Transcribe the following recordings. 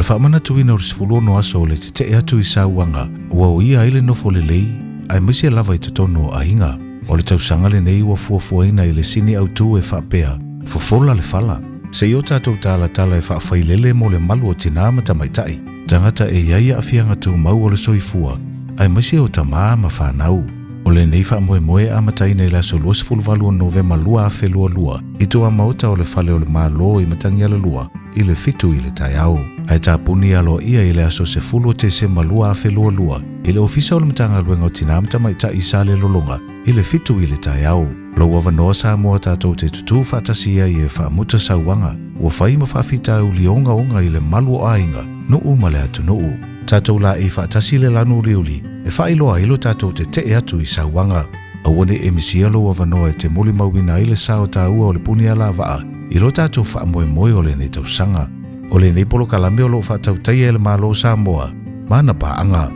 Whamana tuina o sifulu no aso o le te atu I sauanga ua o ia ile nofo le lei ai misi lava I totono a inga o le tausanga le nei ua fuafuaina I le sini au tu e whapea fofola le fala se i o tātou tala e whawhailele mo le malu o tina matamaitai tangata e iaia a fianga tu mau o le soifua ai misi o tamaa ma whanau o le nei whamoe a mataina I laso lua sifulu valu o Novema lua a whelua lua I toa mauta o le fale o le malo I matangia le lua I le fitu I le taiao. Ai tāpuni alo ia I le aso se fulu te se malua a whelua lua. I le ofisa o le matanga luenga o tinamta maita I sa le lolonga. I le fitu I le taiao. Lo wawanoa sa mua tātou te tutu whatasia I e whaamuta sauanga. Ua whai ma whawhita u lionga onga I le malu o ainga. Nuu ma le atu nuu. Tātou la I whaatasi le lanu riuli. E whailoa ilo tātou te atu I sauanga. Awane e misialo wawanoa e te muli mauina I le sao tāua o le puni ala waa. I lo tātou whaamoe o le nei tausanga. O le nei polo kalame o lo whaatau tai e le malo Samoa. Mana paanga.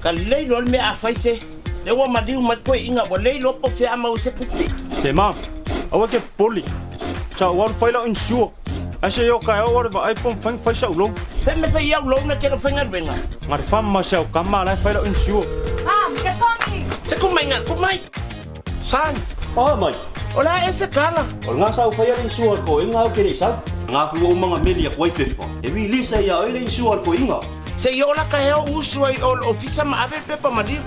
Ka leilo le me a faise. Le wa madiu matko inga wa leilo po fe ama use pupi. Te ma, awa ke poli. Sa wan faila insure. Ase yo ka o ba ai pom fang faisa ulo. Fe me fe yau lo na ke fenga venga. Ngar fam ma sa kama la faila insure. Ke pongi. Se kumai nga kumai. San. Oh mai. Ola ese kala. O nga sa faila insure ko inga o ke ni sa. Nga ku o mga media ko ai pepa. E wi lisa ya o insure ko inga. Se yo la ka heo usua I ol ofisa ma ave pepa madiu.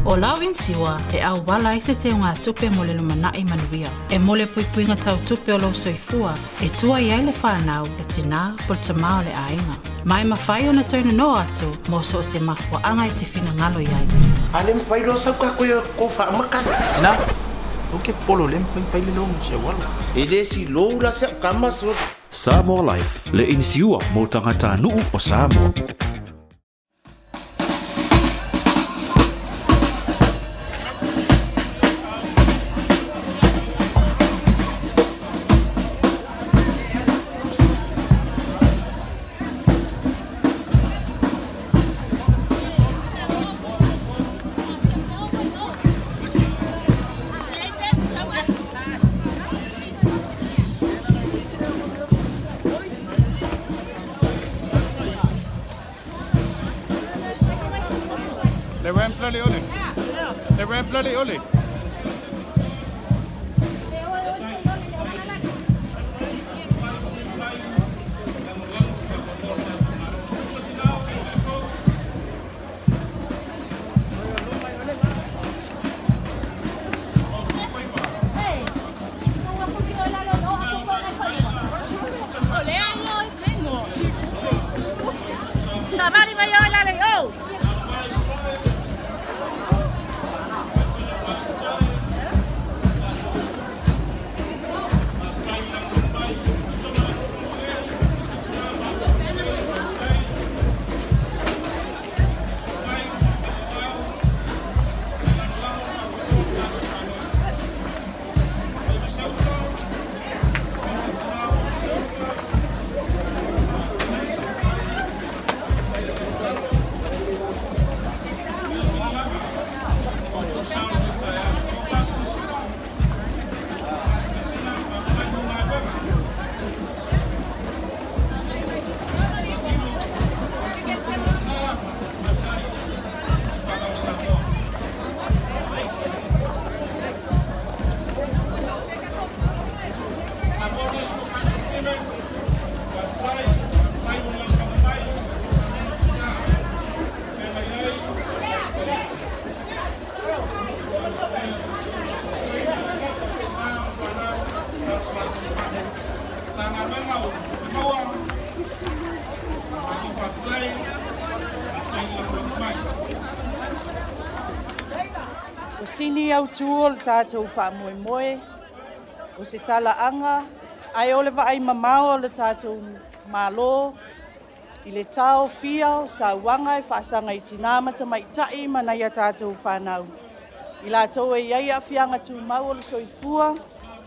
O lau insiwa e au wala se te ngā tupe mo le lumanai manuia. E mole puipuinga tau tupe o lau soifua e tua iai le whanau e tina por tamao le ainga. Mai mawhai o na tauna no atu mo so se mahua anga I te whina ngalo iai. Ale mwhairo sau ka koe ko wha makana. Na, o ke polo le mwhai le longu se wala. E le si lou la se kama so. Samoa Life, le insiua mo tangata nuu o Samoa. Le voy a emplearle ole. Le voy a emplearle ole. O sini au tuo le tātou wha moe moe, o se tala anga, ai ole wa ai mamao le tātou malo, I le tau fia sa wanga e whaasanga I tinamata mai tai mana ia tātou whanau. I la tau e iai a fianga tu mau o le soifua,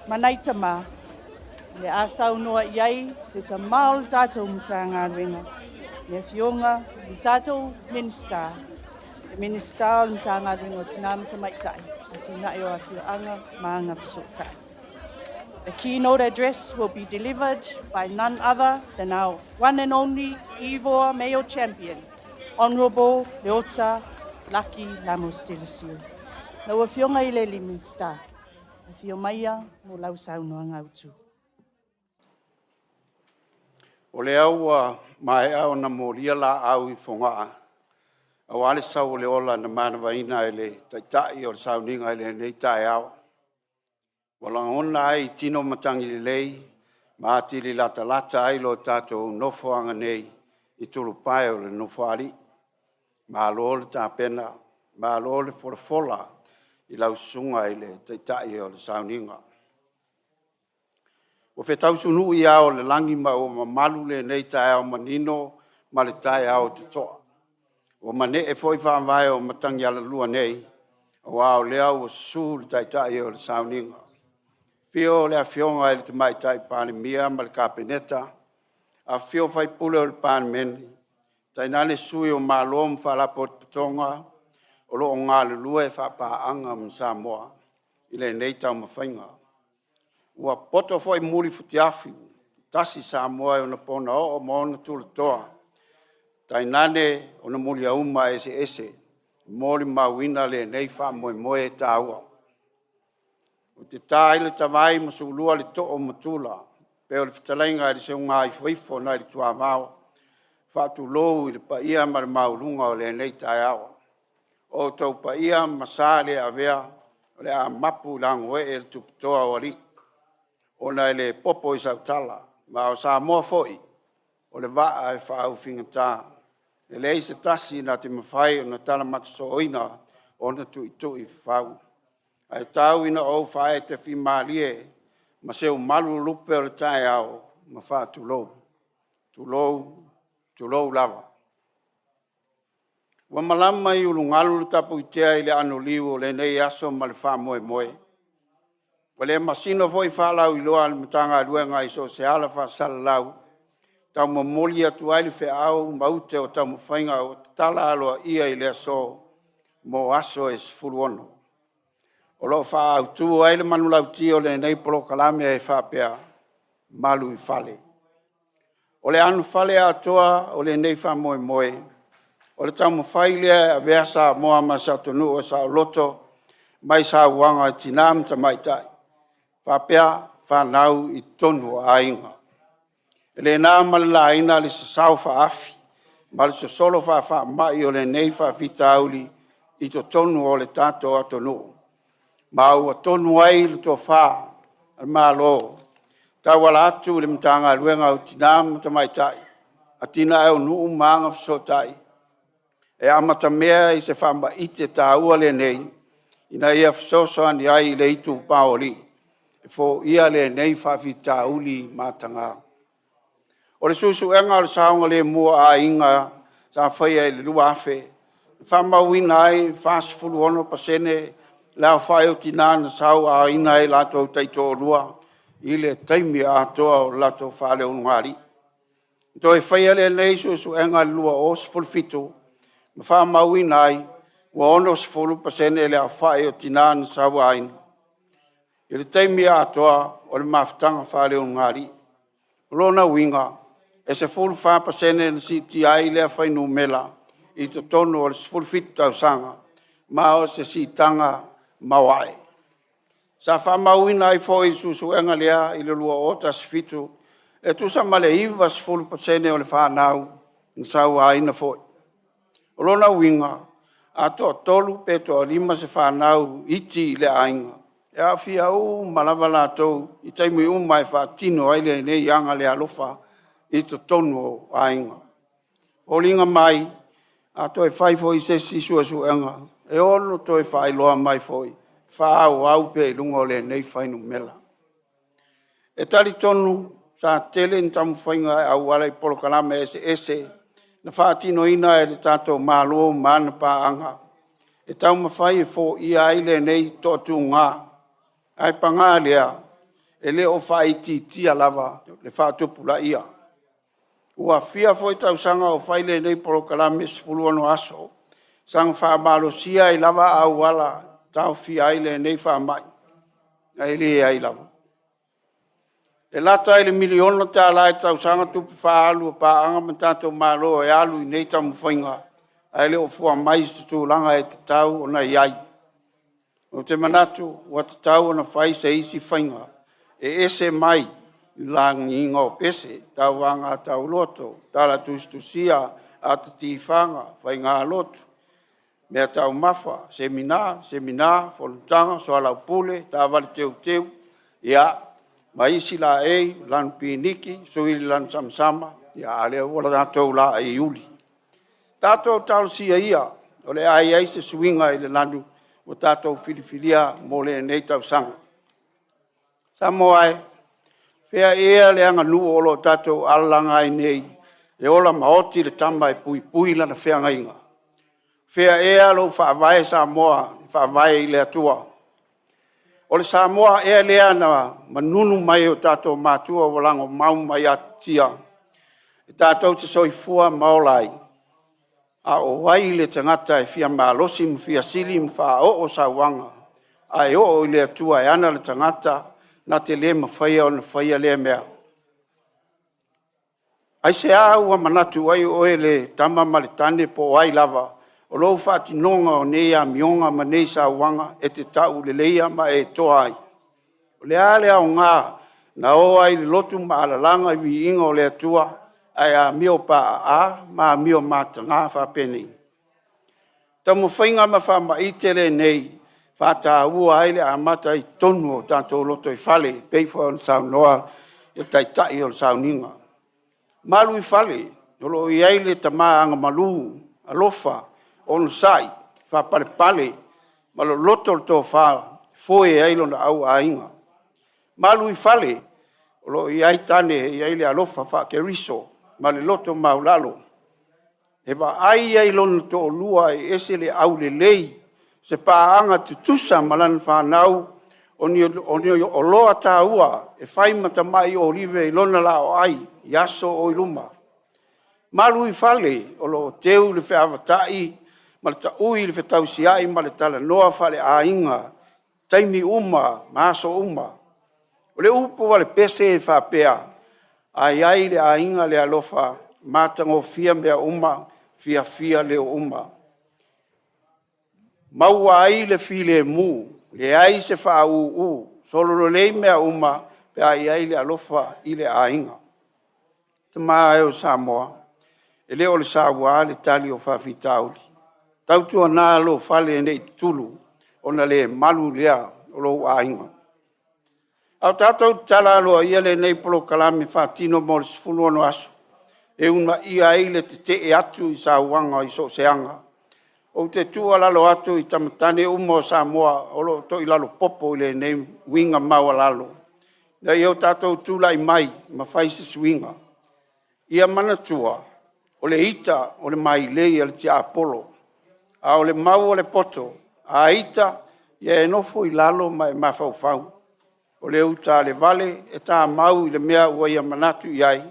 manai tama. Le asau noa iai, te tamao le tātou mutanga ringa. Le fionga, le tātou minister. Minister le tanga ringo tinamata mai tai. A tina e o a fioanga, maanga pisotai. The keynote address will be delivered by none other than our one and only Ivor Mayo Champion, Honourable Leota Lucky Lamos Telesio. Na ua fionga I le Minister, na fio maia mo lau saunoa ngautu. O le au mai au na moria la au I fonga. Au ale sau le ola na mana vaina ele tai o sauninga ele nei tai au. Wala ona ai tino matangi le lei, ma tili lata ai lo tatou nofo anga nei I tulu pai o le nofo ali. Ma lo le tapena, ma lo le forfola I lau sunga I le tai o le sauninga. O fe tau sunu I ao le langi ma o ma malu le nei tai au manino ma le tai au te toa. O ma ne e foi whaamai o matangi ala lua nei, o ao le au o su le tai o le sauninga. Fio le a fionga I le te mai tai pane mia ma le kapeneta, a fio fai pule o le pane meni, tainane sui o Malu mfalapo patonga o lo ngā lulua e whapaanga Samoa i le nei tau mawhainga. Ua poto foi muri futiafi, tasi Samoa o na pona o maona tulatoa. Tainane o na muri auma ese, mori mawina le nei wha moe e tāua. O te tāile tawai masulua le to'o matula, peo le fitalainga e se unga i fuifo na i tua mao, whatu lou i le paia ma le maulunga o le nei tai awa. O tau paia masale a vea, o le a mapu langoe e le tupitoa o ali. O na le popo i sautala, ma o Samoa foi, o le waa e whaau fingatā. E le se tasi na te mawhai o na tala matasoina o na tui whau. Ai tau ina o whae te whimalie, ma seu malu lupe o le tae au, ma wha tulou. Tulou lava. Wa malama i ulungalu le tapu i tea i le ano liu o le nei aso ma le wha moe. Wa le masino foi whalau i loa le matanga aluenga i so se ala wha salalau. Tau mamoli atu ai le wha au maute o tau mawhainga o tala aloa ia i le aso mo aso e sifuru ono. O lo wha au tu ai le manulau tio le nei polo kalame e wha pea Malu i Fale. O le anu Fale atoa o le nei wha moe. O le tau mawhailea a vea sa moa ma sa tonu o sa loto mai sa wanga tinam ta mai tai. Wha pea wha nau i tonu a inga. E le nā malala ina le sasau wha afi. Ma le solo wha mai o le nei wha vita auli i to tonu o le tato a tonu. Ma ua tonu ai le to wha al malo. Tau wala atu le mtanga luenga o tinam ta mai tai. A tina e nuu maanga so tai. E amata mea i se whamba ite tā ua le nei. Ina ia fsoso ani ai le itu paoli. E fo ia le nei whawhita uli matanga. O le susu enga o le saunga le mua a inga sa whaia i le lua afe. Whamba wina ai whasfulu ono pasene lau whae o tinana sau a ina e lato taito rua. I le taimi a toa o lato whale unwari. To e whaia le nei susu enga lua o sfulfitu. Ma wha maui nai, wa ono sifuru pasene le a whae o tinana sawa aina. I le teimi atoa o le mawhitanga whale o ngari. Rona winga, e se furu wha pasene na si ti ai le a whainu mela, i to tono o le sifuru fitu tau sanga, ma o se si tanga mawai. Sa wha maui nai fo i susu enga lea i le lua o ta sifitu, e tu sa male iwa sifuru pasene o le whanau, na sawa aina foi. Rona winga, ato tolu pe to lima se whanau iti le ainga. E a fia u malavala tau, i taimi umai wha tino aile ne ianga le alofa, i to tono ainga. O linga mai, ato e whai foi se sisua su enga, e ono to e whai loa mai foi, wha au pe lungo le nei whainu mela. E tali tonu, sa tele ni tamu whainga au wale polo kalame ese, na whaatino ina e le tātou Malu mana pāanga. E tau mawhai e fō ia aile nei tōtu ngā. Ai pangā lea, e le o whai tia lava, le whaatupula ia. Ua fia fōi tau sanga o whaile nei poro kalame sifuluano aso. Sang wha malo sia i lava au wala, tau fia aile nei wha mai. Ai le ai lava. E lata ele miliono ta lai tau sanga tupu whaalu pa anga matato Malu e alu i nei tamu whainga. Ai leo fua mai tu langa e te tau o na iai. O te manatu, wa te tau o na whai se isi whainga. E ese mai langi inga o pese, tau wanga tau loto, tala tustusia a te tifanga, whainga loto. Mea tau mawha, semina, folutanga, soalau pule, ta wale teu, ia, ma isi la lan piniki, suili lan samsama, ia ale wala tātou la e iuli. Tātou tau sia ia, o le ai se suinga i le landu, o tātou filifilia mo le nei tau sanga. Samoai, fea ea le anga nu o lo tātou alanga i nei, e ola maoti le tamba e pui lana fea ngainga. Fea ea lo whaavae Samoa, whaavae i le atua. O le Samoa ea lea na manunu mai o tātou mātua walango mau mai atia. E tātou te soifua maolai. a o wai le tangata e fia malosi mfia sili mfa o sauanga. Ai o le atua e ana le tangata na te le mawhaia o na whaia le mea. Ai se a ua manatu ai o le tama maletane po wai lava. O lou whaati nonga o neia mionga ma nei sauanga e te tau le leia ma e toa ai. O le ale au ngā na o ai le lotu ma alalanga i vi inga o le atua ai a mio pa a ma mio mata ngā whapeni. Tamu whainga ma wha ma i tele nei whata ua ai le a mata i tonu o tātou loto i Fale peifo o sau noa i taitai o sau ninga. Malu i Fale, olo i ai le tama anga Malu, alofa, on sai, wha pale pale, ma lo loto to wha foe ai lona au ainga. Malu i Fale, olo i ai tane i ai le alofa wha ke riso, ma le loto maulalo. E wa ai ai lona to lua e ese le au le lei, se pa anga tutusa malan whanau, o loa tā ua, e whaimata mai o rive i lona la o ai, i aso o iluma. Malu i Fale, o lo teu le whiawhatai, ma le ta ui le whetausiai, ma le tala noa whale a inga, taimi uma, maso uma. O le upo wa le pese e whapea, ai ai le a inga le alofa, matango fia mea uma, fia leo uma. Maua ai le file mu, le ai se wha u, solo lo lei mea uma, pe ai le alofa i le a inga. Te maa o Samoa, e leo le Samoa le tali o whawhitauli. Tautua nā lo Fale nei tulu, ona le malu lea o lo a inga. Au tātou tala aloa ia le nei polo kalame whātino mo le sifulu ano aso, e una ia ai le te e atu i Sauanga i so seanga. O te tua lalo atu i tamatane umo Samoa, o lo to i lalo popo i le nei winga maua lalo. Na iau tātou tula i mai, ma whaisis winga. Ia manatua, o le ita, o le mai lei al tia Apollo, a o le mau o le poto, a ita, ia e nofo i lalo ma e mawhau. O le uta le vale, e tā mau i le mea ua ia manatu i ai,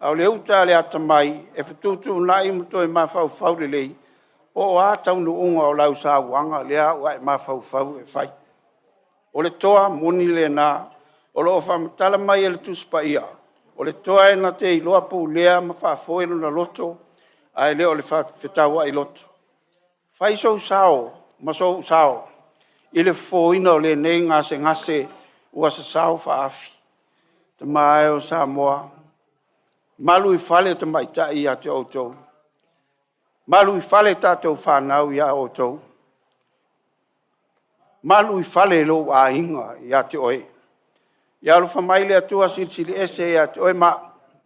a o le uta le atamai, e whatutu nai muto e mawhau le lei, o a taunu unga o lau sa wanga lea ua e mawhau e whai. O le toa moni le nā, o lo whamatala mai e le tuspa ia, o le toa e na te i loa pou lea ma whafoelo na loto, a e leo le whetaua i loto. Whai sou sao, ma sou sao, i le fōina o le nei ngase, ua sa sao whaafi. Te mae o Samoa, Malu i Fale te maitai a te outou. Malu i Fale tātou whanau i a outou. Malu i Fale lo a inga i a te oe. Ia lo whamaile atua sili ese i a te oe ma,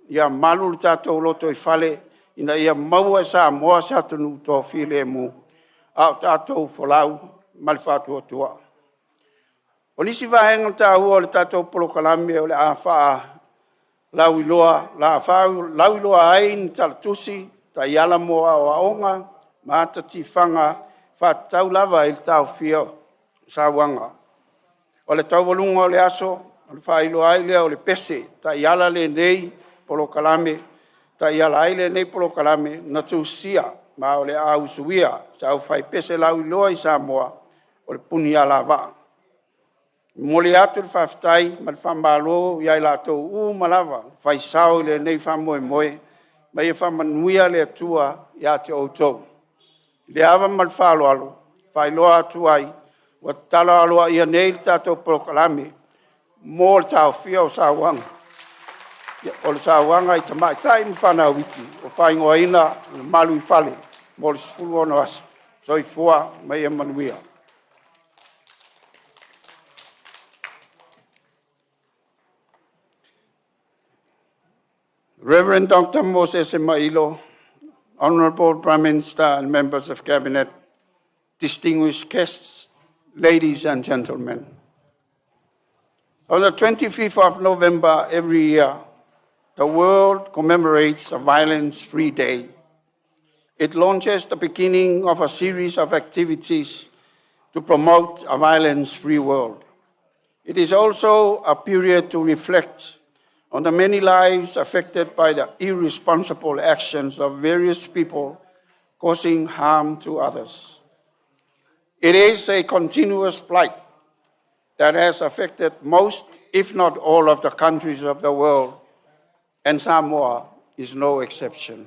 ia malu li tātou loto i Fale, ina ia maua e Samoa sa tonu tō while mu, a tātou wholau, mali whātua tua. O nisi vahenga tā ua le tātou polo kalame o le a whaa lau iloa ai ni tala tusi, ta iala moa o aonga, maata tifanga, whātau lava i tau whio Sauanga. O le tau walunga o le aso, o le whailoa ai lea o le pese, ta iala le nei polo kalame, ta iala ai le nei polo kalame, na tusia, ma o le au suia, sa au whai pese lau iloa i Samoa, o le puni ala waa. Mole atu le whawhitai, ma le whamalo, iai lātou malava, whai sao le nei whamoe moe, ma ia whamanuia le atua i ate outou. Le awa ma le whalo alo, whai loa atu ai, wa tala aloa ia nei le tātou prokalame, mō le tau whia o Sauanga. O le Sauanga i tamai tai mi whanau iti, o whai ngoa ina, le Malu i Fale, mō le sifuru ono asa, so i fua, ma ia manuia. Reverend Dr. Moses Mailo, Honorable Prime Minister and members of Cabinet, distinguished guests, ladies and gentlemen. On the 25th of November every year, the world commemorates a violence-free day. It launches the beginning of a series of activities to promote a violence-free world. It is also a period to reflect on the many lives affected by the irresponsible actions of various people causing harm to others. It is a continuous plight that has affected most, if not all, of the countries of the world, and Samoa is no exception.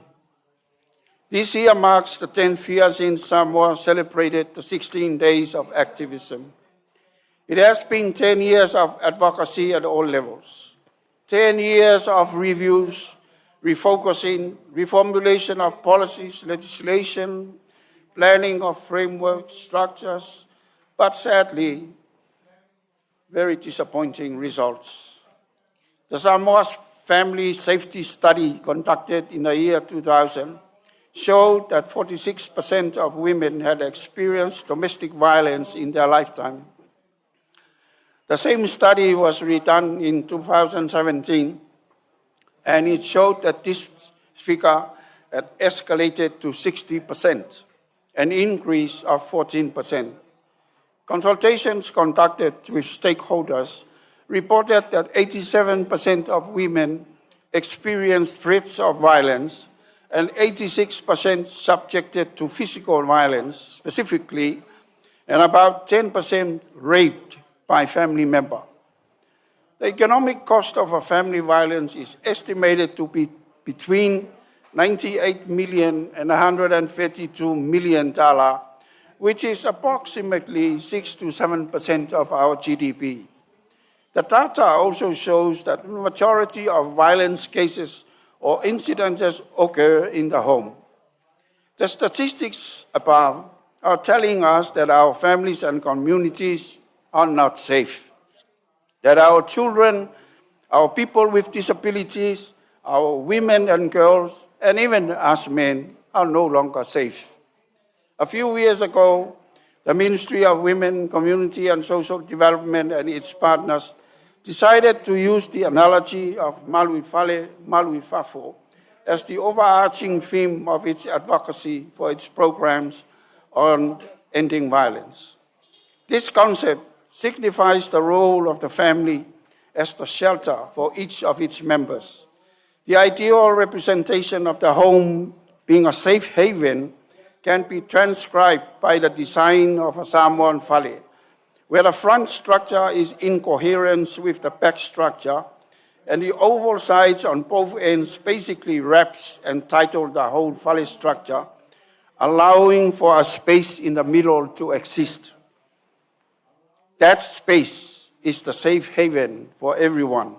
This year marks the 10th year since Samoa celebrated the 16 days of activism. It has been 10 years of advocacy at all levels, 10 years of reviews, refocusing, reformulation of policies, legislation, planning of frameworks, structures, but sadly, very disappointing results. The Samoa Family Safety Study conducted in the year 2000 showed that 46% of women had experienced domestic violence in their lifetime. The same study was redone in 2017, and it showed that this figure had escalated to 60%, an increase of 14%. Consultations conducted with stakeholders reported that 87% of women experienced threats of violence and 86% subjected to physical violence specifically, and about 10% raped by family member. The economic cost of a family violence is estimated to be between $98 million and $132 million, which is approximately 6 to 7% of our GDP. The data also shows that the majority of violence cases or incidences occur in the home. The statistics above are telling us that our families and communities are not safe, that our children, our people with disabilities, our women and girls, and even us men are no longer safe. A few years ago, the Ministry of Women, Community and Social Development and its partners decided to use the analogy of Malu, Fale, Malu, as the overarching theme of its advocacy for its programs on ending violence. This concept signifies the role of the family as the shelter for each of its members. The ideal representation of the home being a safe haven can be transcribed by the design of a Samoan Fale, where the front structure is in coherence with the back structure, and the oval sides on both ends basically wraps and title the whole Fale structure, allowing for a space in the middle to exist. That space is the safe haven for everyone.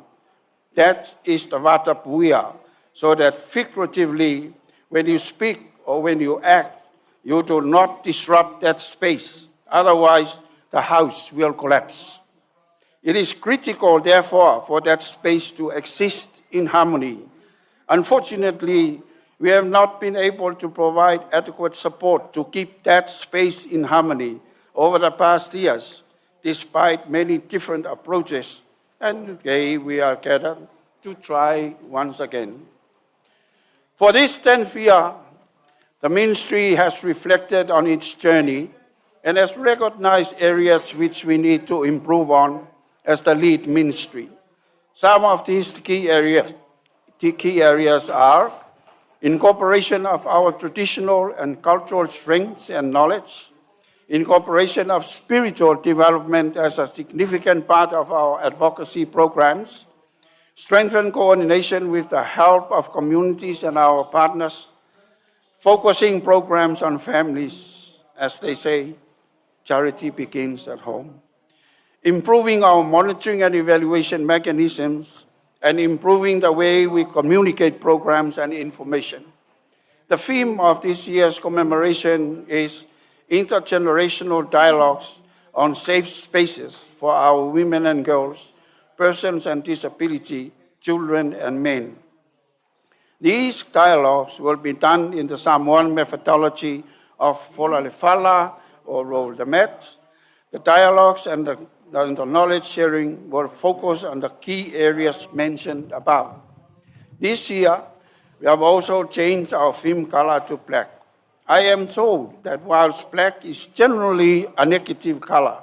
That is the vata puia, so that figuratively, when you speak or when you act, you do not disrupt that space. Otherwise, the house will collapse. It is critical, therefore, for that space to exist in harmony. Unfortunately, we have not been able to provide adequate support to keep that space in harmony over the past years, despite many different approaches. And today we are gathered to try once again. For this 10th year, the ministry has reflected on its journey and has recognized areas which we need to improve on as the lead ministry. Some of these key areas are incorporation of our traditional and cultural strengths and knowledge, incorporation of spiritual development as a significant part of our advocacy programs, strengthen coordination with the help of communities and our partners, focusing programs on families, as they say, charity begins at home. Improving our monitoring and evaluation mechanisms, and improving the way we communicate programs and information. The theme of this year's commemoration is intergenerational dialogues on safe spaces for our women and girls, persons and disability, children and men. These dialogues will be done in the Samoan methodology of Fale or roll the mat. The dialogues and the knowledge sharing will focus on the key areas mentioned above. This year, we have also changed our theme color to black. I am told that whilst black is generally a negative color,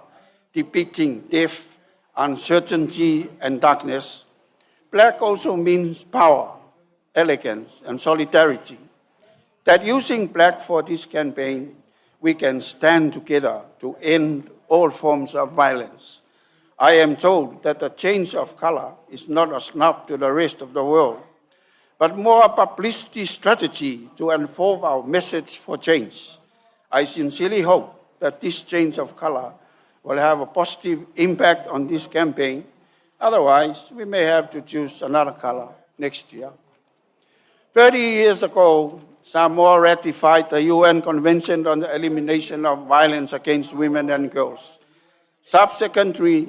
depicting death, uncertainty, and darkness, black also means power, elegance, and solidarity. that using black for this campaign, we can stand together to end all forms of violence. I am told that the change of color is not a snub to the rest of the world, but more a publicity strategy to unfold our message for change. I sincerely hope that this change of color will have a positive impact on this campaign. Otherwise, we may have to choose another color next year. 30 years ago, Samoa ratified the UN Convention on the Elimination of Violence Against Women and Girls. Subsequently,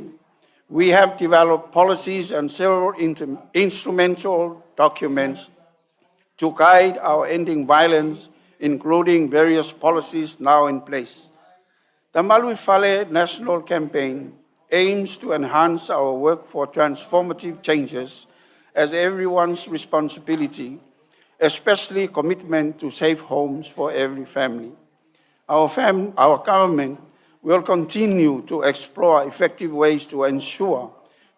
we have developed policies and several instrumental documents to guide our ending violence, including various policies now in place. The Malu Fale National Campaign aims to enhance our work for transformative changes as everyone's responsibility, especially commitment to safe homes for every family. Our government will continue to explore effective ways to ensure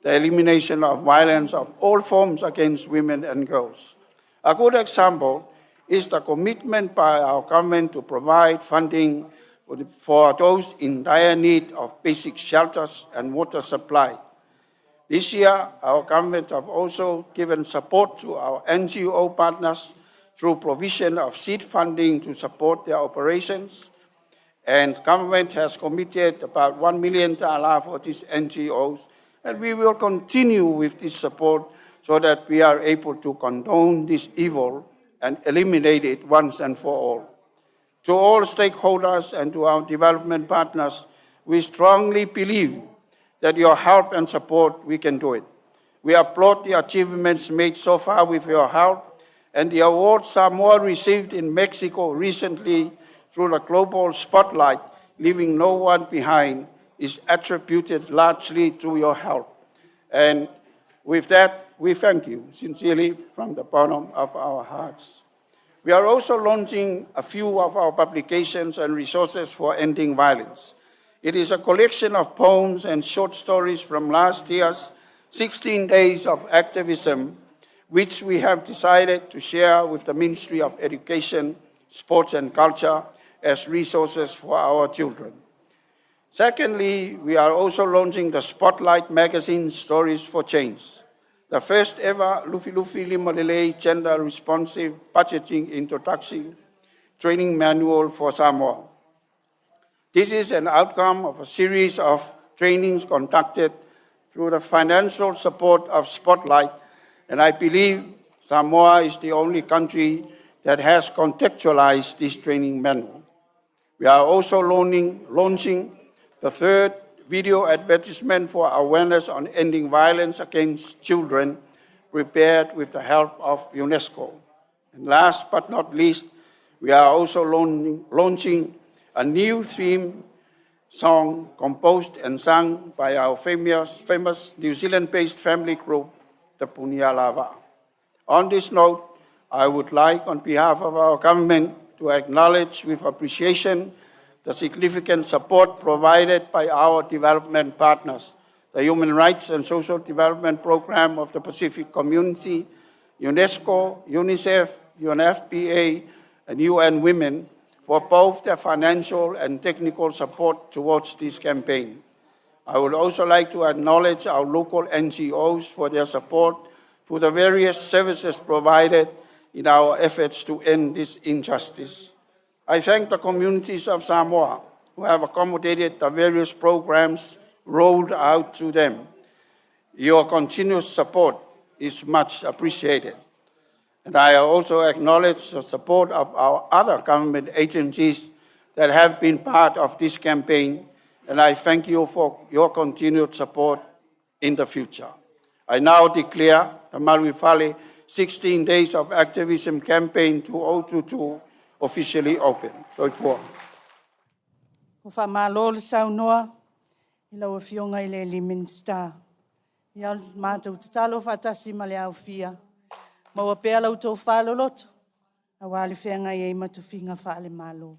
the elimination of violence of all forms against women and girls. A good example is the commitment by our government to provide funding for those in dire need of basic shelters and water supply. This year, our government have also given support to our NGO partners through provision of seed funding to support their operations. And government has committed about $1 million for these NGOs, and we will continue with this support so that we are able to condone this evil and eliminate it once and for all. To all stakeholders and to our development partners, we strongly believe that your help and support, we can do it. We applaud the achievements made so far with your help, and the awards Samoa received in Mexico recently through the global spotlight, leaving no one behind, is attributed largely to your help. And with that, we thank you sincerely from the bottom of our hearts. We are also launching a few of our publications and resources for ending violence. It is a collection of poems and short stories from last year's 16 Days of Activism, which we have decided to share with the Ministry of Education, Sports and Culture as resources for our children. Secondly, we are also launching the Spotlight magazine Stories for Change, the first ever Lufi Lufi Limalele gender responsive budgeting introduction training manual for Samoa. This is an outcome of a series of trainings conducted through the financial support of Spotlight, and I believe Samoa is the only country that has contextualized this training manual. We are also launching the third video advertisement for awareness on ending violence against children, prepared with the help of UNESCO. And last but not least, we are also launching a new theme song composed and sung by our famous New Zealand-based family group, the Punia Lava. On this note, I would like, on behalf of our government, to acknowledge with appreciation the significant support provided by our development partners, the Human Rights and Social Development Program of the Pacific Community, UNESCO, UNICEF, UNFPA, and UN Women, for both their financial and technical support towards this campaign. I would also like to acknowledge our local NGOs for their support for the various services provided in our efforts to end this injustice. I thank the communities of Samoa who have accommodated the various programs rolled out to them. Your continuous support is much appreciated. And I also acknowledge the support of our other government agencies that have been part of this campaign, and I thank you for your continued support in the future. I now declare the Malu Fale 16 Days of Activism Campaign 2022 officially open. So for. Ko whamalo le saunoa, I lau fionga I le Liminster. Ia mātou te talo whatasi ma le au fia. Maua pēr lau tō whaloloto, a wale whenga I matu whinga whale malo.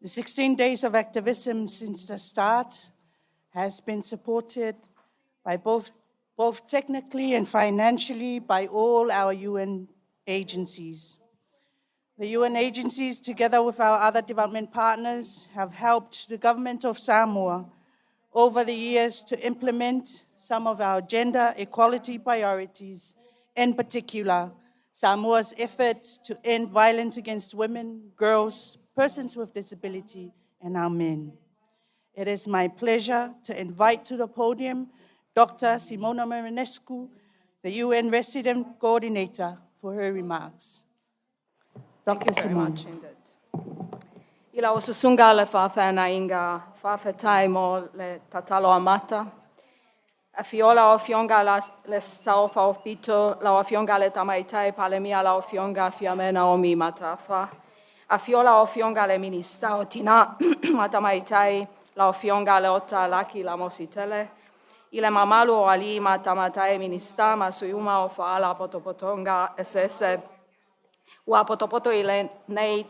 The 16 Days of Activism since the start has been supported by both technically and financially by all our UN agencies. The UN agencies, together with our other development partners, have helped the government of Samoa over the years to implement some of our gender equality priorities, in particular, Samoa's efforts to end violence against women, girls, persons with disability, and our men. It is my pleasure to invite to the podium Dr. Simona Marinescu, the UN Resident Coordinator, for her remarks. Dr. Simona. Ila o susunga le whawhana inga whawhetai mo le tatalo amata. A fiola o fionga le sao whawpito, la o fionga le tamaitai palemia la o fionga fiamena o mi matafa. A fiola o fionga le minista o tina matamaitai la o fionga le ota laki la mositele. Ile mamalu o ali matamatai minista masuyuma o faala potopotonga esese. Ua potopoto ile nei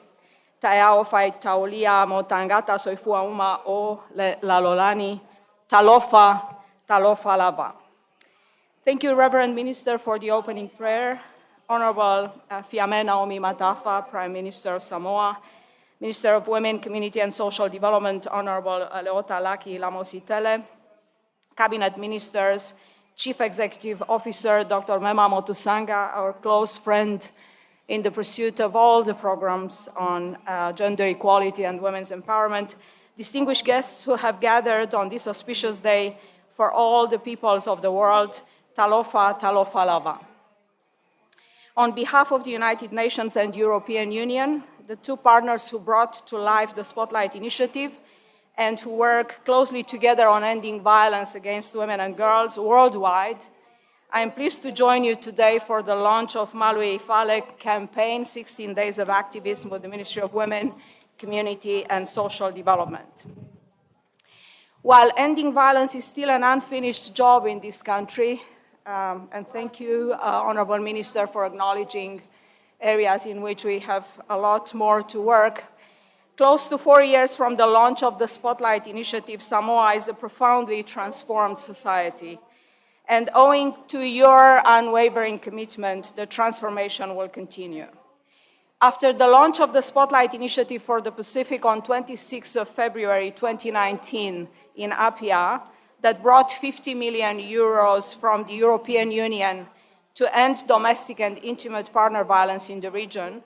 taeao fai taulia mo tangata soifua uma o le lalolani talofa lava. Thank you, Reverend Minister, for the opening prayer. Honorable Fiamena Omi Matafa, Prime Minister of Samoa, Minister of Women, Community and Social Development, Honorable Leota Laki Lamositele, Cabinet Ministers, Chief Executive Officer, Dr. Mema Motusanga, our close friend in the pursuit of all the programs on gender equality and women's empowerment, distinguished guests who have gathered on this auspicious day for all the peoples of the world, talofa lava. On behalf of the United Nations and European Union, the two partners who brought to life the Spotlight Initiative and who work closely together on ending violence against women and girls worldwide, I am pleased to join you today for the launch of Malu Fale campaign, 16 Days of Activism with the Ministry of Women, Community and Social Development. While ending violence is still an unfinished job in this country, and thank you, Honorable Minister, for acknowledging areas in which we have a lot more to work. Close to 4 years from the launch of the Spotlight Initiative, Samoa is a profoundly transformed society. And owing to your unwavering commitment, the transformation will continue. After the launch of the Spotlight Initiative for the Pacific on 26th of February 2019 in Apia, that brought 50 million euros from the European Union to end domestic and intimate partner violence in the region,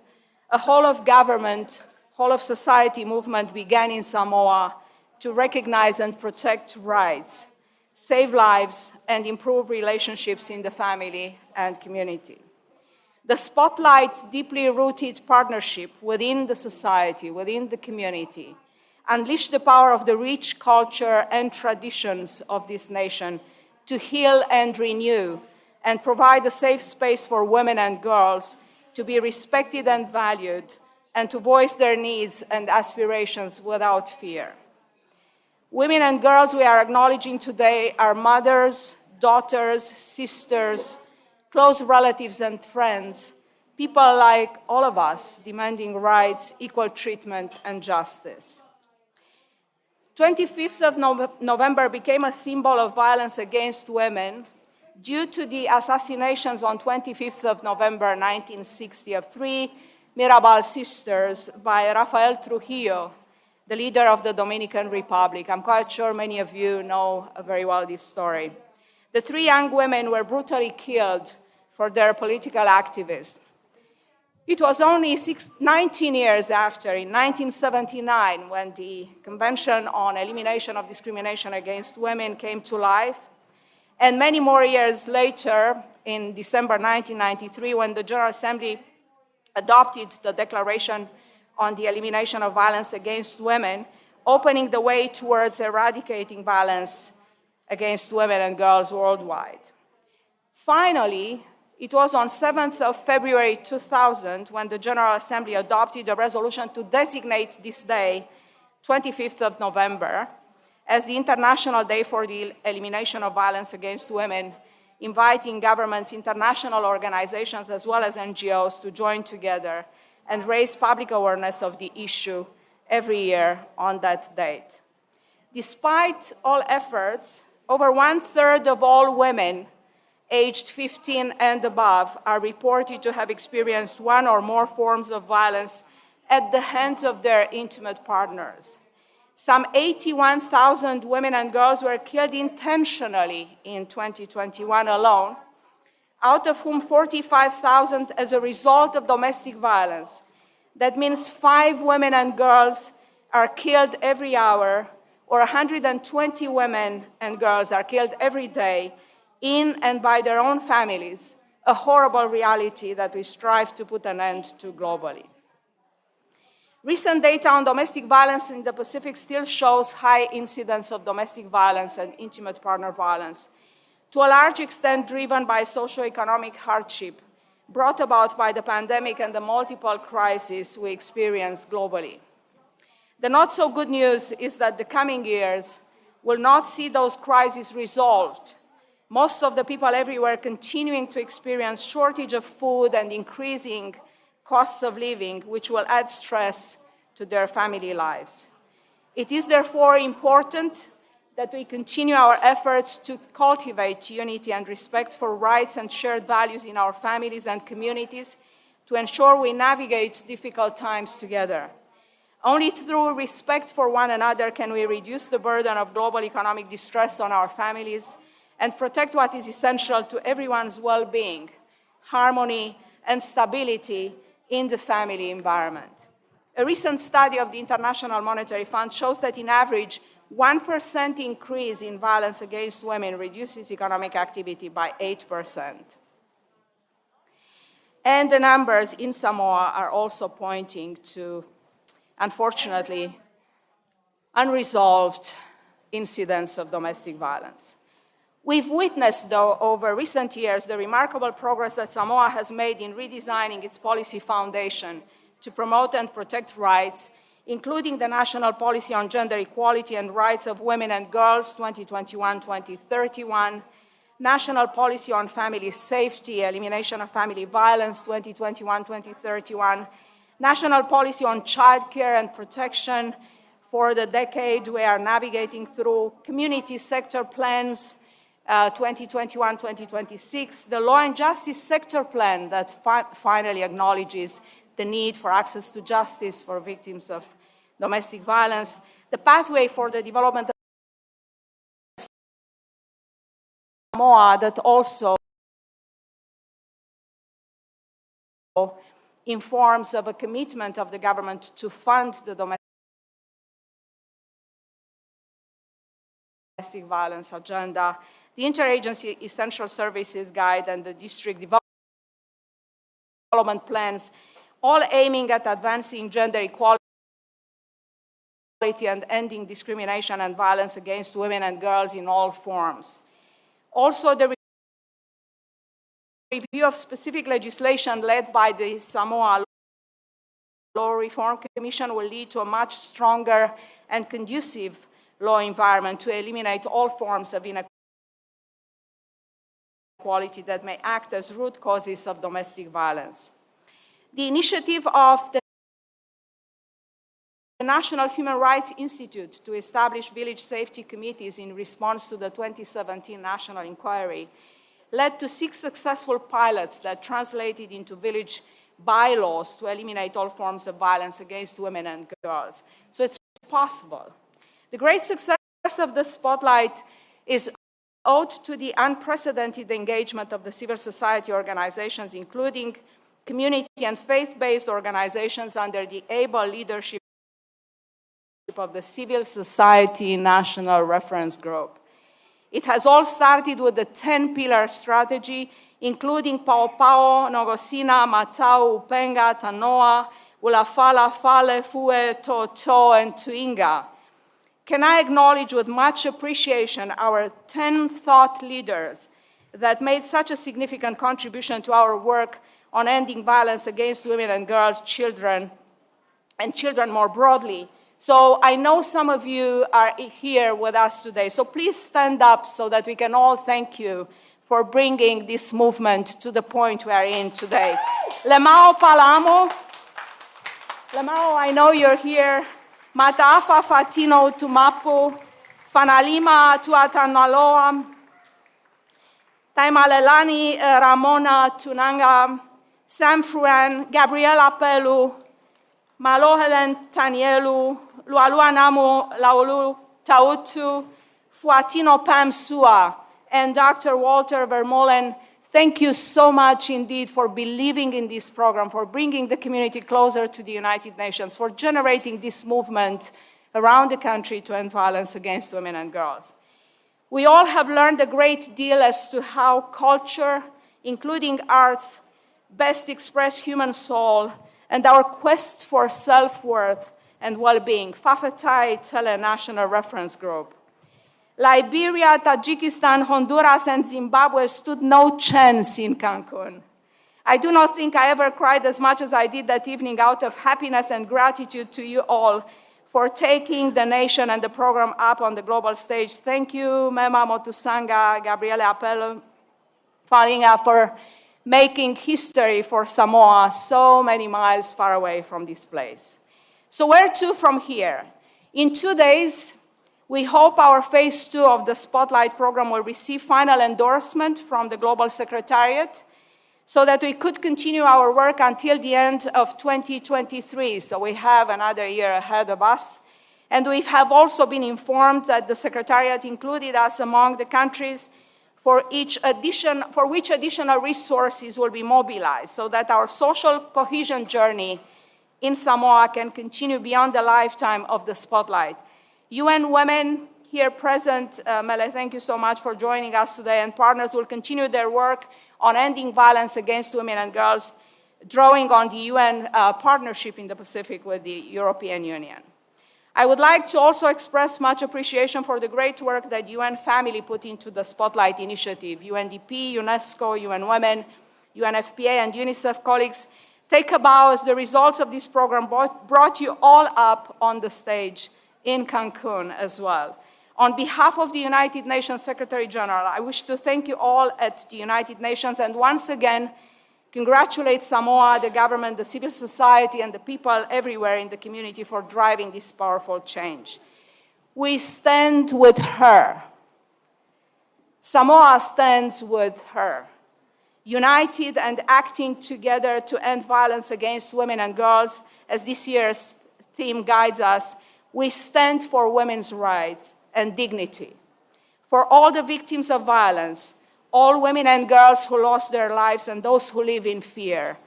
a whole of government, whole of society movement began in Samoa to recognize and protect rights, save lives, and improve relationships in the family and community. The Spotlight deeply rooted partnership within the society, within the community, unleashed the power of the rich culture and traditions of this nation to heal and renew and provide a safe space for women and girls to be respected and valued and to voice their needs and aspirations without fear. Women and girls we are acknowledging today are mothers, daughters, sisters, close relatives and friends, people like all of us demanding rights, equal treatment, and justice. 25th of November became a symbol of violence against women due to the assassinations on 25th of November 1960 of 3 Mirabal sisters by Rafael Trujillo, the leader of the Dominican Republic. I'm quite sure many of you know very well this story. The 3 young women were brutally killed for their political activism. It was only 19 years after, in 1979, when the Convention on Elimination of Discrimination Against Women came to life, and many more years later, in December 1993, when the General Assembly adopted the Declaration on the Elimination of Violence Against Women, opening the way towards eradicating violence against women and girls worldwide. Finally, it was on 7th of February 2000 when the General Assembly adopted a resolution to designate this day, 25th of November, as the International Day for the Elimination of Violence Against Women, inviting governments, international organizations, as well as NGOs to join together and raise public awareness of the issue every year on that date. Despite all efforts, over 1/3 of all women aged 15 and above are reported to have experienced one or more forms of violence at the hands of their intimate partners. Some 81,000 women and girls were killed intentionally in 2021 alone, out of whom 45,000 as a result of domestic violence. That means 5 women and girls are killed every hour, or 120 women and girls are killed every day in and by their own families, a horrible reality that we strive to put an end to globally. Recent data on domestic violence in the Pacific still shows high incidence of domestic violence and intimate partner violence, to a large extent driven by socioeconomic hardship brought about by the pandemic and the multiple crises we experience globally. The not so good news is that the coming years will not see those crises resolved. Most of the people everywhere continuing to experience shortage of food and increasing costs of living, which will add stress to their family lives. It is therefore important that we continue our efforts to cultivate unity and respect for rights and shared values in our families and communities to ensure we navigate difficult times together. Only through respect for one another can we reduce the burden of global economic distress on our families and protect what is essential to everyone's well-being, harmony, and stability in the family environment. A recent study of the International Monetary Fund shows that, in average, 1% increase in violence against women reduces economic activity by 8%. And the numbers in Samoa are also pointing to, unfortunately, unresolved incidents of domestic violence. We've witnessed, though, over recent years, the remarkable progress that Samoa has made in redesigning its policy foundation to promote and protect rights, including the National Policy on Gender Equality and Rights of Women and Girls 2021-2031, National Policy on Family Safety, Elimination of Family Violence 2021-2031, National Policy on Childcare and Protection for the decade we are navigating through, Community Sector Plans 2021-2026, the Law and Justice Sector Plan that finally acknowledges the need for access to justice for victims of domestic violence, the pathway for the development of Samoa that also informs of a commitment of the government to fund the domestic violence agenda, the Interagency Essential Services Guide, and the District Development Plans, all aiming at advancing gender equality and ending discrimination and violence against women and girls in all forms. Also, the review of specific legislation led by the Samoa Law Reform Commission will lead to a much stronger and conducive law environment to eliminate all forms of inequality that may act as root causes of domestic violence. The initiative of the National Human Rights Institute to establish village safety committees in response to the 2017 national inquiry led to 6 successful pilots that translated into village bylaws to eliminate all forms of violence against women and girls. So it's possible. The great success of the Spotlight is owed to the unprecedented engagement of the civil society organizations, including community and faith-based organizations under the able leadership of the Civil Society National Reference Group. It has all started with the 10-pillar strategy, including Paopao, Nogosina, Matau, Upenga, Tanoa, Ulafala, Fale, Fue, Toto, and Tuinga. Can I acknowledge with much appreciation our 10 thought leaders that made such a significant contribution to our work on ending violence against women and girls, children, and children more broadly. So I know some of you are here with us today. So please stand up so that we can all thank you for bringing this movement to the point we are in today. Lemao Palamo. Lemao, I know you're here. Mataafa Fatino Tumapu. Fanalima Tuatanaloa. Taimalelani Ramona Tunanga, Sam Fruan, Gabriela Pelu, Malo Helen Tanielu, Lualuanamu Laulu Tautu, Fuatino Pam Sua, and Dr. Walter Vermeulen. Thank you so much indeed for believing in this program, for bringing the community closer to the United Nations, for generating this movement around the country to end violence against women and girls. We all have learned a great deal as to how culture, including arts, best express human soul and our quest for self-worth and well-being. Fafetai National Reference Group. Liberia, Tajikistan, Honduras, and Zimbabwe stood no chance in Cancun. I do not think I ever cried as much as I did that evening out of happiness and gratitude to you all for taking the nation and the program up on the global stage. Thank you, Mema Motusanga, Gabriele Appel, for making history for Samoa so many miles far away from this place. So where to from here? In 2 days, we hope our phase 2 of the Spotlight program will receive final endorsement from the Global Secretariat so that we could continue our work until the end of 2023. So we have another year ahead of us. And we have also been informed that the Secretariat included us among the countries for which additional resources will be mobilized so that our social cohesion journey in Samoa can continue beyond the lifetime of the Spotlight. UN Women here present, Mele, thank you so much for joining us today, and partners will continue their work on ending violence against women and girls, drawing on the UN partnership in the Pacific with the European Union. I would like to also express much appreciation for the great work that UN family put into the Spotlight initiative. UNDP, UNESCO, UN Women, UNFPA, and UNICEF colleagues take a bow as the results of this program brought you all up on the stage in Cancun as well. On behalf of the United Nations Secretary General, I wish to thank you all at the United Nations and once again congratulate Samoa, the government, the civil society, and the people everywhere in the community for driving this powerful change. We stand with her. Samoa stands with her, united and acting together to end violence against women and girls. As this year's theme guides us, we stand for women's rights and dignity. For all the victims of violence, all women and girls who lost their lives and those who live in fear,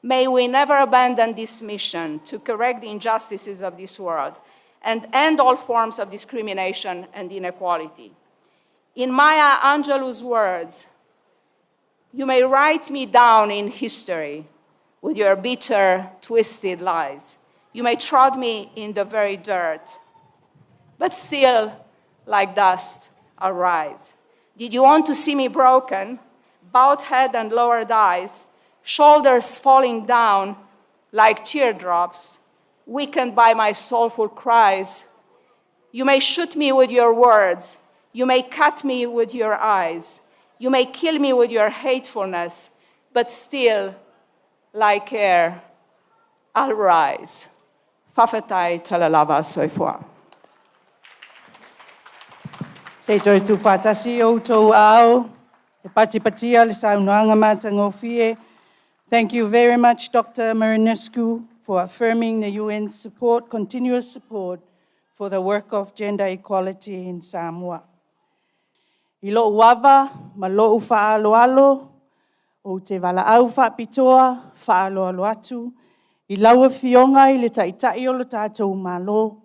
may we never abandon this mission to correct the injustices of this world and end all forms of discrimination and inequality. In Maya Angelou's words, you may write me down in history with your bitter, twisted lies. You may trod me in the very dirt, but still, like dust, I'll rise. Did you want to see me broken, bowed head and lowered eyes, shoulders falling down like teardrops, weakened by my soulful cries? You may shoot me with your words. You may cut me with your eyes. You may kill me with your hatefulness, but still, like air, I'll rise. Fafetai talalava soifua. Se toi tu whātasi o tō ao, e pati-patia le saunoanga matangofie. Thank you very much, Dr. Marinescu, for affirming the UN's support, continuous support for the work of gender equality in Samoa. I lo uava, ma lo whaaloalo, o te walaau whapitoa, whaaloalo atu, I laua fionga I le taitai o lo tātou malo.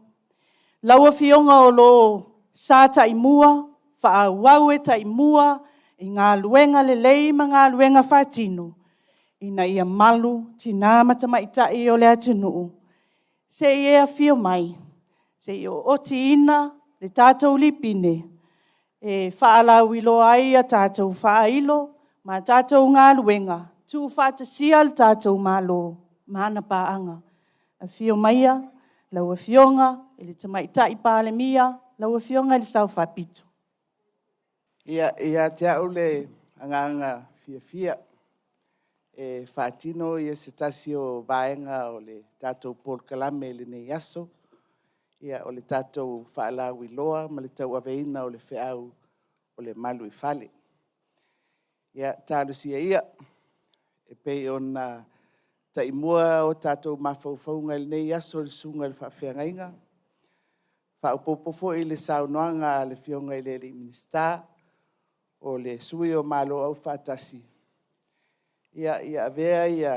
Laua fionga o lo sa taimua, whaauau e taimua, I ngā luenga lelei ma ngā luenga whatino, ina ia malu tina matamaitai o le atunuu. Se ia fio mai, se I o oti ina le tātou lipine, e whaalau ilo ai a tātou whaailo, ma tātou ngā luenga, tū whātasia le tātou malo, mana paanga. A fio maia, laua fionga, le tamaitai pāle mia, laua fionga le sau whapitu. Ia te au le anganga fia. E whaatino ia se tasi o vaenga o le tātou Paul Kalame le nei aso. Ia o le tātou whaalau I loa, ma le tau aveina o le whiau o le Malu I Fale. Ia tālusia ia, e pei ona taimua o tātou mawhauwhaunga le nei aso le sunga le whawhiangainga. Whaupopofo i le saunoanga le whionga i le minista o le sui o malo au whatasi. Ia avea ia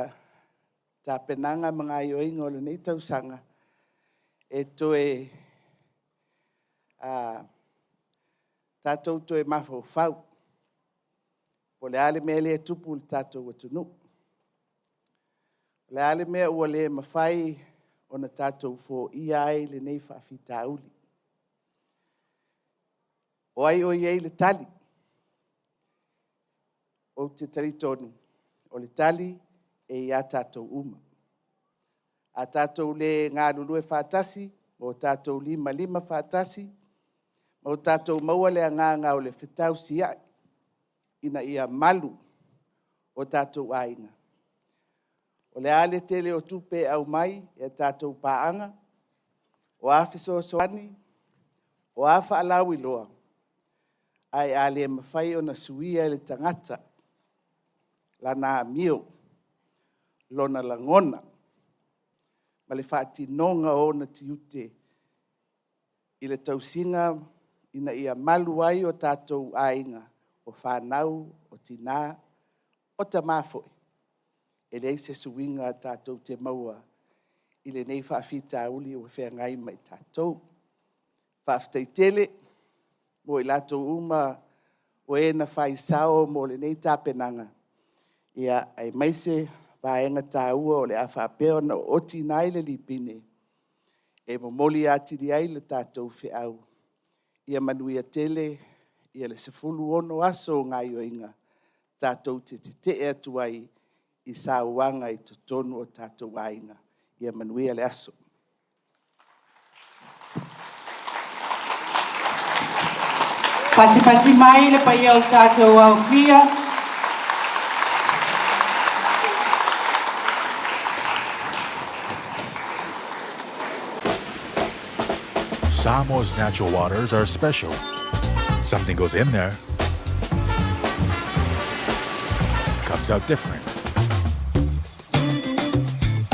tā penanga mga ioinga o le nei tausanga e toe tātou toe mawhauwhau. O le ale mea le tupu le tātou atunu. Le ale mea ua le mawhai o na tātou fo ia ai le nei whaafita uli. O ai o iei le tali. O te taritonu. O le tali e ia tātou uma. A tātou le ngā lulue whaatasi, o tātou lima whaatasi, o tātou maua le ngā o le whetau siai. Ina ia malu o tātou ainga. O le ale tele o tupe au mai e tātou paanga, o awhiso soani, o awha alawi loa. Ai ale e mawhai o na suia le tangata, lana mio, lona langona, ma le whaatinonga o na tiute, i le tausinga ina ia malu ai o tātou ainga, o whanau, o tina, o tamafoi. E lei se suinga tātou te maua i le nei whaafita uli o whengai mai tātou. Whaaftaitele, mo i latou uma o e na whaisao mo le nei tāpenanga. Ia ai maise vaenga tāua o le awhaapeo na o tina i le lipine. E mo moli atiri ai le tātou whiau. Ia manuia tele, ia le sefulu ono aso ngā ioinga. Tātou te atu ai i sauanga i totonu o tātou ainga. Ia manuia le aso. Pati mai le pai au tātou au fia. Samoa's natural waters are special. Something goes in there, comes out different.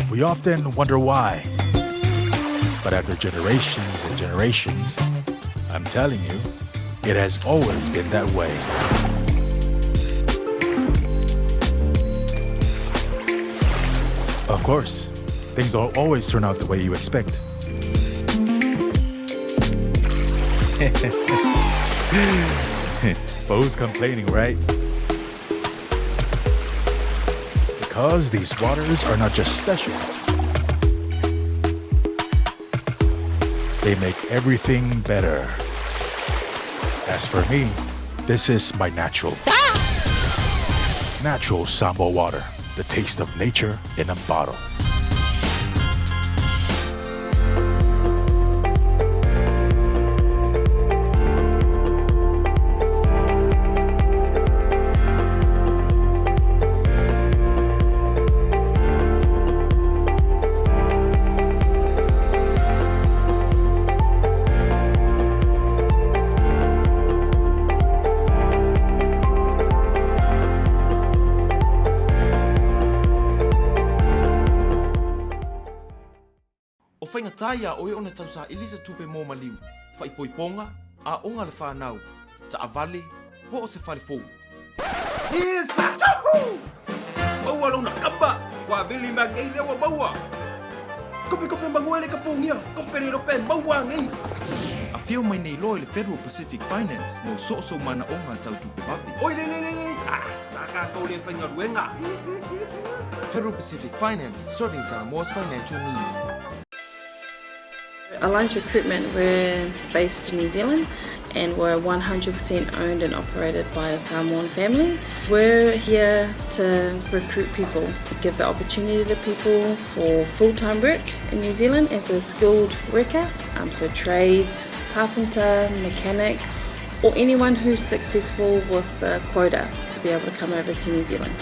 We often wonder why. But after generations and generations, I'm telling you, it has always been that way. Of course, things don't always turn out the way you expect. But who's complaining, right? Because these waters are not just special. They make everything better. As for me, this is my natural Sambo water, the taste of nature in a bottle. Taia o ona tausa ilisa tupe mo maliu. Fai poiponga a onga le whanau. Ta avale po o se fale fou. Isa! Tahu! Maua lona kamba! Wa vili magei lewa maua! Kope manguele kapungia! Kope riro pen maua ngai! A fio mai nei loe le Federal Pacific Finance no so mana onga tau tupe bavi. Oi le! Ah! Saka kou le whainga ruenga! Federal Pacific Finance, serving Samoa's financial needs. Alliance Recruitment, we're based in New Zealand and we're 100% owned and operated by a Samoan family. We're here to recruit people, give the opportunity to people for full-time work in New Zealand as a skilled worker, so trades, carpenter, mechanic, or anyone who's successful with the quota to be able to come over to New Zealand.